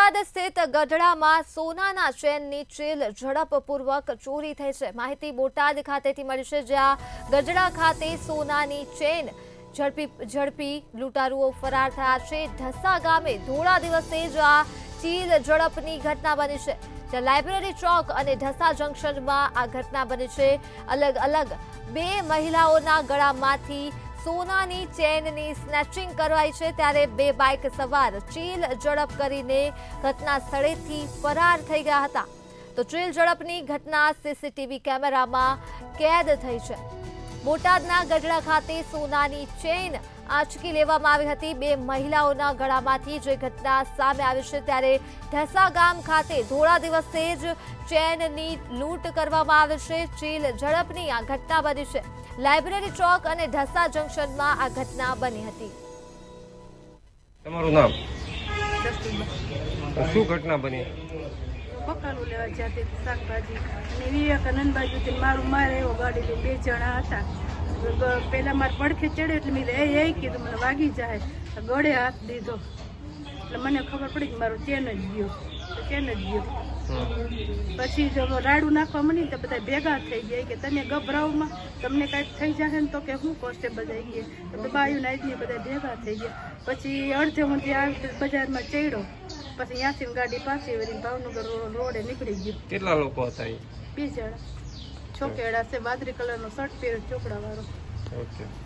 બોટાદ સ્થિત ગઢડામાં સોનાના ચેનની ચેલ ઝડપપૂર્વક ચોરી થઈ છે। માહિતી બોટાદ ખાતેથી મળી છે, જ્યાં ગઢડા ખાતે સોનાની ચેન ઝડપી લૂંટારુઓ ફરાર થયા છે। ઢસા ગામે ધોળા દિવસે જ આ ચીલ ઝડપની ઘટના બની છે, જ્યાં લાઇબ્રેરી ચોક અને ઢસા જંકશનમાં આ ઘટના બની છે। અલગ અલગ બે મહિલાઓના ગળામાંથી સોનાની ચેનની સ્નેચિંગ કરવાઈ છે, ત્યારે બે બાઇક સવાર ચીલ ઝડપ કરીને ઘટના સ્થળેથી ફરાર થઈ ગયા હતા। તો ચીલ ઝડપની ઘટના સીસીટીવી કેમેરામાં કેદ થઈ છે। બોટાદના ગઢડા ખાતે સોનાની ચેન આંચકી લેવામાં આવી હતી બે મહિલાઓના ગળામાંથી, જે ઘટના સામે આવી છે। ત્યારે ઢસા ગામ ખાતે ધોળા દિવસે જ ચેનની લૂંટ કરવામાં આવે છે। ચીલ ઝડપની આ ઘટના બની છે। લાઇબ્રેરી ચોક અને ઢસા જંકશનમાં આ ઘટના બની હતી। તમારું નામ? શું ઘટના બની? બકાલું લેવા જતી શાકભાજી અને વિવેકાનંદ બાજુથી મારું મારે એવો ગાડી લઈને બે જણા હતા। પેલા મારે પડખે ચડ્યો એટલે મેં એ કીધું મને વાગી જાય, ગળે હાથ દીધો એટલે મને ખબર પડી કે મારું ચેન જ ગયો, ચેન જ ગયો। પછી જો રાડું નાખવા મળી તો બધા ભેગા થઈ ગયા કે તને ગભરાવમાં તમને કાંઈક થઈ જાય ને, તો કે હું કોન્સ્ટેબલ આવી ગયા તો બાયું નાઈ બધા ભેગા થઈ ગયા। પછી અડધે હું ત્યાં બજારમાં ચડ્યો, પછી ત્યાંથી ગાડી પાછી વળી ભાવનગર રોડે નીકળી ગયું। કેટલા લોકો હતા? બે જણા છોકરા છે, વાદળી કલરનો શર્ટ પહેર્યો ચોકડા વાળો। ઓકે।